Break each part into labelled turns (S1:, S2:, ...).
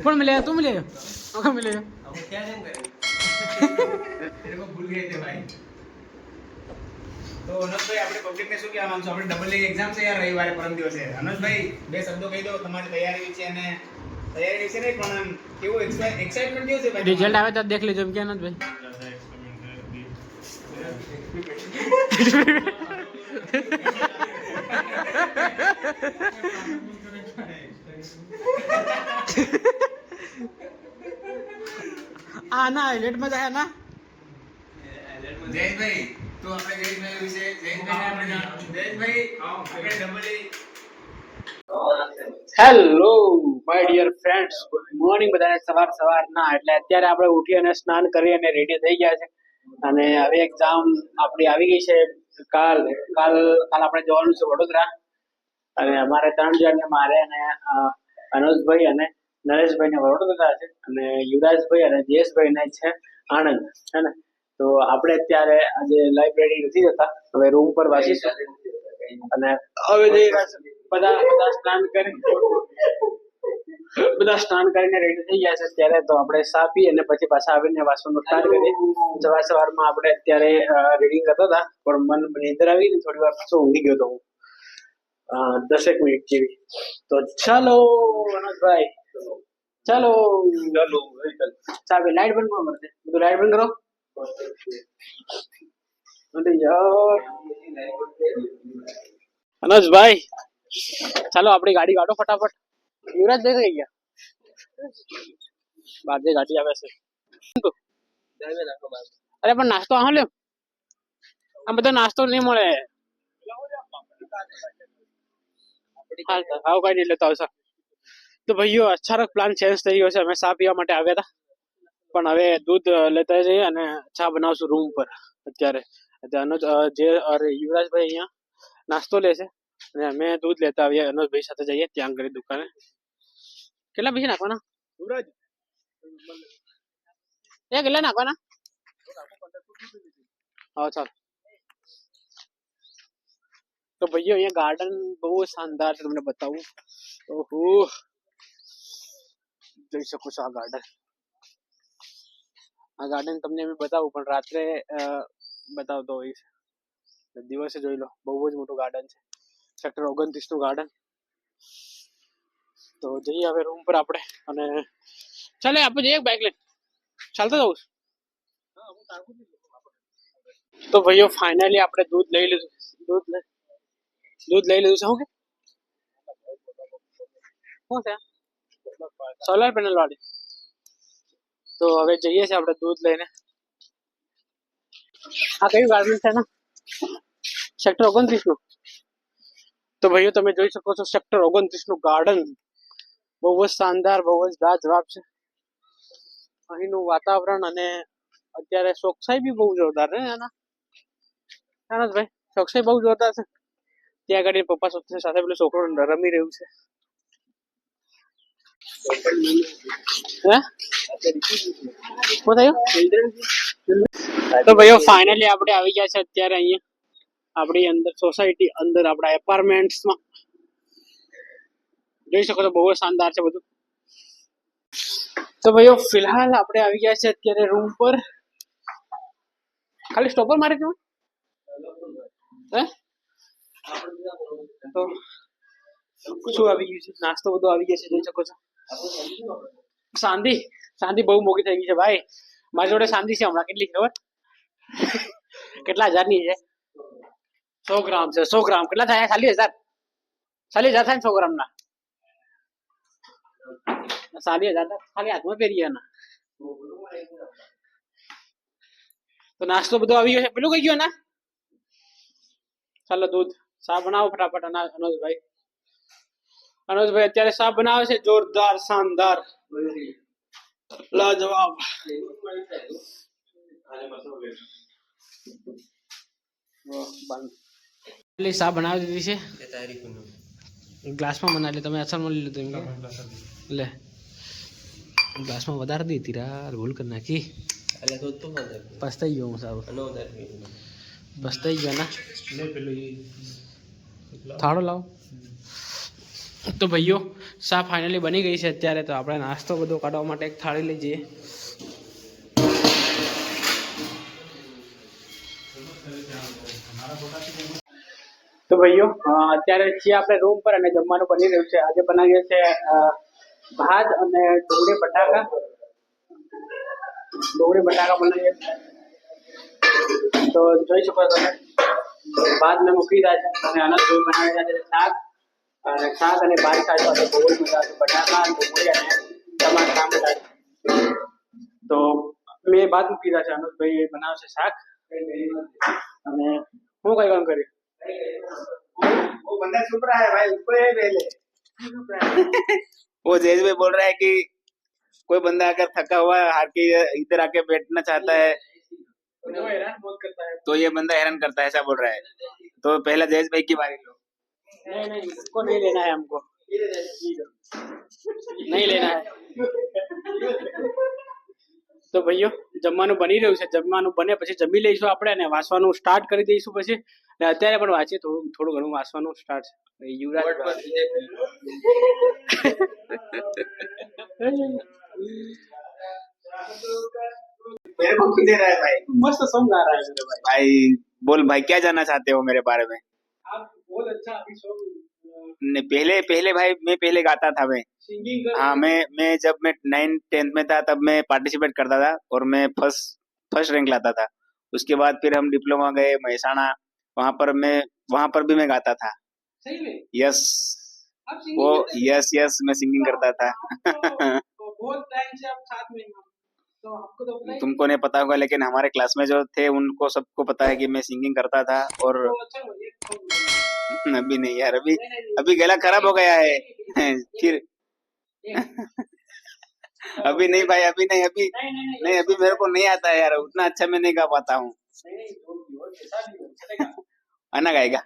S1: कौन मिलेगा? तू मिलेगा? कौन मिलेगा?
S2: अब क्या नहीं करेंगे तेरे को भूल गए थे भाई तो અનોજભાઈ આપણે પબ્લિકને શું કહેવા માંગશો આપણે ડબલ એક્ઝામ છે યાર રવિવારે પરમ દિવસે અનોજભાઈ બે શબ્દો કહી દો તમારી તૈયારી વિશે અને તૈયારી વિશે નહીં પણ આમ કેવું એક્સાઇટમેન્ટ કેવું છે ભાઈ
S1: रिजल्ट आवे तो देख लीजिए क्या ना भाई आना हाईलाइट में जाए ना
S2: જયેશભાઈ તો આપણે જયેશભાઈ વિશે જયેશભાઈ આપણે જયેશભાઈ આપણે double
S1: hello my dear friends good morning બધાને સવારના એટલે અત્યારે આપણે ઉઠી અને સ્નાન કરી અને રેડી થઈ ગયા છે અને હવે એક્ઝામ આપણી આવી ગઈ છે કાલ આપણે જવાનું છે વડોદરા અને અમારે 3 જણને મારે અને અનોજભાઈ અને નરેશભાઈ ને વડોદરા છે અને યુવરાજભાઈ અને જયેશભાઈ ને છે આણંદ હે ને તો આપણે અત્યારે આજે લાઇબ્રેરી નથી જતા હવે રૂમ પર વાંચીશું અને હવે જઈ રહ્યા છે બધા સ્નાન કરીને રેડી થઈ ગયા છે અત્યારે તો આપણે ચા પી અને પછી પાછા આવીને વાંચવાનું સ્ટાર્ટ કરીએ સવારમાં આપણે અત્યારે રીડિંગ કરતા હતા પણ મને નીંદર આવી ને થોડી વાર પાછો ઊંઘી ગયો હતો હું 10 મિનિટ જેવી તો ચાલો અનંતભાઈ ચાલો ચાલો લાઈટ બંધ કરો મને બધું લાઈટ બંધ કરો અરે યાર અનસભાઈ ચાલો આપણી ગાડી કાઢો ફટાફટ યુવરાજ જઈ રહી ગયા બાદ જે ગાડી આવે છે અરે પણ નાસ્તો આવો લે આ બધો નાસ્તો નહીં મળે આવો કાઢી લેતો આવશે તો ભાઈઓ અચાનક પ્લાન ચેન્જ થઈ ગયો છે અમે ચા પીવા માટે આવ્યા હતા પણ હવે દૂધ લેતા જઈએ અને ચા બનાવશું રૂમ પર અત્યારે યુવરાજભાઈ અહીંયા નાસ્તો લે છે અને અમે દૂધ લેતા આવીએ અનોજભાઈ સાથે જઈએ ત્યાં કરી દુકાને કેટલા પૈસા નાખવાના યુવરાજ કેટલા નાખવાના હા ચાલ તો ભાઈઓ અહીંયા ગાર્ડન બહુ શાનદાર છે તમને બતાવું ઓહો જોઈ શકો છો આ ગાર્ડન તમને અમે બતાવું પણ રાત્રે બતાવતો હોઈશ દિવસે જોઈ લો બહુ જ મોટું ગાર્ડન છે સેક્ટર 29 નું ગાર્ડન તો જઈએ હવે રૂમ પર આપણે અને ચાલે આપણે જઈએ બાઇક લઈને ચાલતા જવું તો ભાઈઓ ફાઇનલી આપણે દૂધ લઈ લીધું છે શું છે સોલાર પેનલ વાળી તો હવે જઈએ છીએ આપણે દૂધ લઈને આ કયું ગાર્ડન છે ને સેક્ટર 29 નું તો ભાઈઓ તમે જોઈ શકો છો સેક્ટર 29 નું ગાર્ડન બહુ જ શાનદાર બહુ જ લાજવાબ છે અહીંનું વાતાવરણ અને અત્યારે ચોકસાઈ બી બહુ જોરદાર છે એના ભાઈ ચોકસાઈ બહુ જોરદાર છે ત્યાં આગળ પપ્પા સાથે પેલો છોકરો રમી રહ્યું છે શું થયું તો ભાઈઓ ફાઇનલી આપણે આવી ગયા છે અત્યારે અહીંયા આપણી અંદર સોસાયટી અંદર આપણા એપાર્ટમેન્ટ્સમાં જોઈ શકો છો બહુ શાનદાર છે બધું તો ભાઈઓ ફિલહાલ આપણે આવી ગયા છે અત્યારે રૂમ પર ખાલી સ્ટોપ પર મારે કેવું હે તો શું આવી ગયું છે નાસ્તો બધો આવી ગયા છે જોઈ શકો છો શાંતિ બહુ મોટી થઈ ગઈ છે ભાઈ મારી જોડે શાંતિ છે હમણાં કેટલી ખબર કેટલા હજારની છે 100 ગ્રામ છે 100 ગ્રામ કેટલા થાય 40,000 થાય ને 100 ગ્રામ ના 40,000 ખાલી હાથમાં પહેરીએ ના તો નાસ્તો બધો આવી ગયો છે પેલું કઈ ગયો ના ચાલો દૂધ ચા બનાવો ફટાફટ અનોજભાઈ અત્યારે ચા બનાવે છે જોરદાર શાનદાર લાજવાબ ચા બનાવી દીધી છે ગ્લાસમાં બનાવી લે તમે અસરમાં લઈ લીધું એમ લે ગ્લાસમાં વધારે દીધી યાર ભૂલ કરી નાખી પસ્તાઈ ગયો હું સારું પસ્તાઈ ગયો ના થાળો લાવો તો ભાઈઓ શા ફાઇનલી બની ગઈ છે અત્યારે. તો આપણે નાસ્તો બધો કાઢવા માટે એક થાળી લઈ જઈએ. તો ભાઈઓ અત્યારે છીએ આપણે રૂમ પર અને જમવાનું બની રહ્યું છે. આજે બનાવીએ છે ભાત અને ડુંગળી બટાકા બનાવીએ છીએ. તો જોઈ શકો તમે ભાત મેં મૂકી રહ્યા છે અને અનંતભાઈ બનાવી રહ્યા છે શાક અને ભાત ખાય તો બહુ જ મજા આવે. બટાકા ડુંગળી અને ટમાટા. તો મેં ભાત મૂકી રહ્યા છે, અનંતભાઈ બનાવશે શાક. અને હું કઈ કામ કર્યું
S2: वो बंदा चुप रहा है भाई, ऊपर है पहले। वो जयेश भाई बोल रहा है कि कोई बंदा अगर थका हुआ हार के इधर आके बैठना चाहता है तो ये बंदा हैरान करता है, ऐसा बोल रहा है. तो पहला जयेश भाई की बारी लो.
S1: नहीं इसको नहीं लेना है, हमको नहीं लेना है. તો ભાઈઓ જમવાનું બની રહ્યું છે. જમવાનું બને પછી જમી લઈશું આપણે અને વાંચવાનું સ્ટાર્ટ કરી દઈશું. પછી અને અત્યારે પણ વાંચીએ થોડું ઘણું વાંચવાનું સ્ટાર્ટ છે. યુવરાજ
S2: मेरे को क्यों दे रहा है भाई?
S1: मस्त सॉन्ग गा रहा है मेरे भाई.
S2: भाई बोल भाई, क्या जानना चाहते हो मेरे बारे में?
S1: आप बहुत अच्छा अभी सॉन्ग
S2: पहले भाई मैं पहले गाता था. मैं
S1: सिंगिंग
S2: हाँ मैं जब मैं 9th-10th में था तब मैं पार्टिसिपेट करता था और मैं फर्स्ट रैंक लाता था. उसके बाद फिर हम डिप्लोमा गए महसाणा, वहाँ पर भी मैं गाता था.
S1: सही में
S2: यस
S1: आप
S2: वो
S1: सिंगिंग
S2: यस मैं सिंगिंग करता था.
S1: बहुत टाइम से आप साथ में हैं. तो आपको तो पता ही
S2: तुमको नहीं पता होगा लेकिन हमारे क्लास में जो थे उनको सबको पता है कि मैं सिंगिंग करता था. और
S1: तो अच्छा हो ये
S2: अभी नहीं यार, अभी गला खराब हो गया है. फिर अभी नहीं भाई, अभी नहीं अभी मेरे को नहीं आता है यार, उतना अच्छा मैं नहीं गा पाता हूँ. अन्ना गाएगा.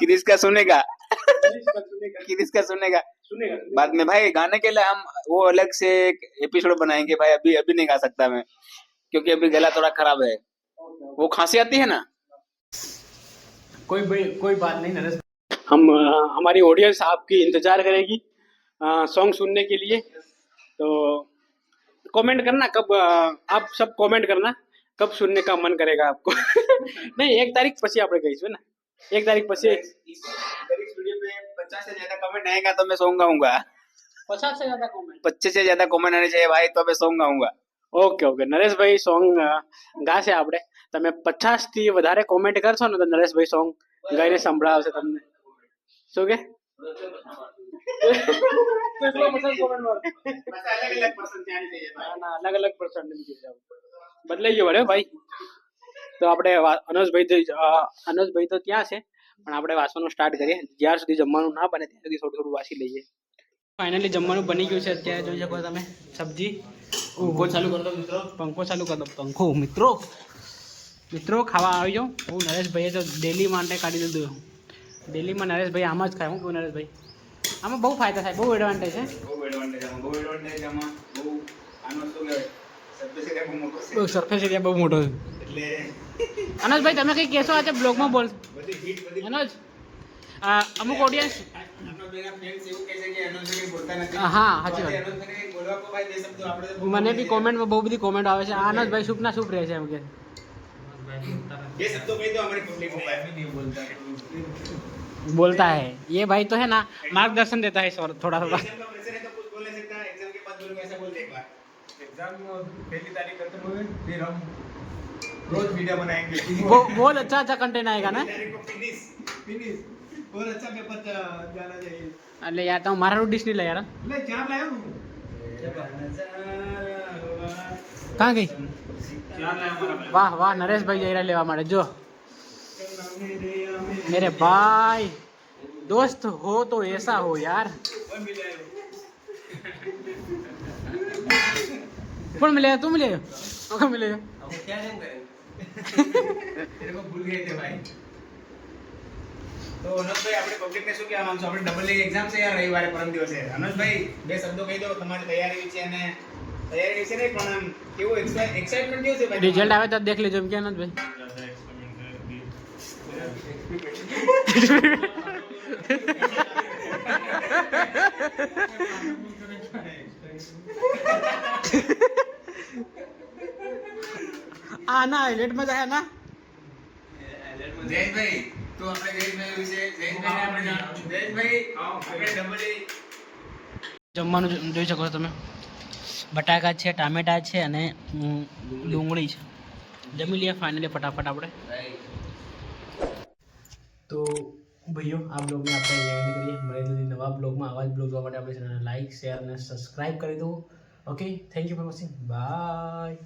S2: किसका सुनेगा बाद में भाई. गाने के लिए हम वो अलग से एक एपिसोड बनाएंगे भाई. अभी नहीं गा सकता मैं क्योंकि अभी गला थोड़ा खराब है. वो खांसी आती है ना.
S1: कोई बात नहीं नरेश. हम हमारी ऑडियंस आपकी इंतजार करेगी सॉन्ग सुनने के लिए. तो कमेंट करना कब आप सब कमेंट करना कब सुनने का मन करेगा आपको. नहीं 1 तारीख પછી આપણે કહીશું ને. 1 તારીખ પછી
S2: इस वीडियो पे 50 से ज्यादा कमेंट आएगा तो मैं सॉन्ग गाऊंगा.
S1: 50 से ज्यादा कमेंट
S2: 25 से ज्यादा कमेंट आने चाहिए भाई तो मैं सॉन्ग गाऊंगा.
S1: ઓકે નરેશભાઈ સોંગ ગાશે આપણે. તમે 50 થી વધારે કોમેન્ટ કરશો ને તો નરેશભાઈ સોંગ ગાઈને સંભળાવશે તમને. શું કે अलग अलग पर्सन બદલાઈ ગયો વળે ભાઈ. તો આપણે અનસભાઈ તો ત્યાં છે પણ આપણે વાંચવાનું સ્ટાર્ટ કરીએ. જ્યાર સુધી જમવાનું ના બને ત્યાં સુધી થોડું વાંચી લઈએ. ફાઇનલી જમવાનું બની ગયું છે. અત્યારે જોઈ શકો તમે સબ્જી. પંખો ચાલુ કરી દો મિત્રો. મિત્રો ખાવા આવી જાઓ. હું નરેશભાઈએ તો ડેલી માટે કાઢી દીધું. ડેલીમાં નરેશભાઈ આમાં જ ખાય. હું કહું નરેશભાઈ આમાં બહુ ફાયદા થાય, બહુ એડવાન્ટેજ છે. સરફેસ એરિયા બહુ મોટો છે. અનસભાઈ તમે કંઈ કહેશો આજે બ્લોગમાં બોલ. અનસ અમુક ઓડિયન્સ હા સાચી વાત. મને બી કોમેન્ટમાં બહુ બધી કોમેન્ટ આવે છે આનંદભાઈ શુભ ના શુભ રહે છે એમ કે. बोलता है ये भाई तो है ना मार्गदर्शन देता है थोड़ा थोड़ा.
S2: पहली तारीख खत्म हुई फिर हम रोज वीडियो बनाएंगे.
S1: वो बहुत अच्छा कंटेंट आएगा ना.
S2: फिनिश और अच्छा पेपर जाना चाहिए.
S1: अरे यार तो मारा रोड डिश नहीं ला यार.
S2: ले चार लाया हूं.
S1: कहाँ गई. वाह वाह नरेश भाई जरा लेवा मारे जो. मेरे भाई दोस्त हो तो ऐसा हो यार. कौन मिलेगा. तू मिलेगा कौन मिलेगा.
S2: अब क्या करें तेरे को भूल गए थे भाई. તો અનસભાઈ આપણે પબ્લિકને શું કહેવા માંગશો. આપણે ડબલ એક્ઝામ છે યાર રવિવારે પરમ દિવસે. અનસભાઈ 2 શબ્દો કહી દો તમારી તૈયારી વિશે. અને તૈયારી વિશે નહીં પણ આમ કેવું એક્સાઇટમેન્ટ કેવું છે ભાઈ.
S1: રિઝલ્ટ આવે તો દેખ લેજો એમ કે અનસભાઈ. આના હાઇલાઇટમાં જાય ના
S2: જયેશભાઈ તો આપણે જયેશભાઈ વિશે જયેશભાઈ આપણે ડબલ
S1: જમવાનું જોઈ શકો છો તમે. બટાકા છે, ટામેટા છે અને ડુંગળી છે. જમી લઈએ ફાઇનલી ફટાફટ આપણે. તો ભાઈઓ આ બ્લોગને આપણે એન્ડ કરીએ. મળીએ નવા બ્લોગમાં. આવા જ બ્લોગ જોવા માટે આપણે ચેનલને લાઈક, શેર અને સબસ્ક્રાઈબ કરી દો. Okay, thank you for watching. By.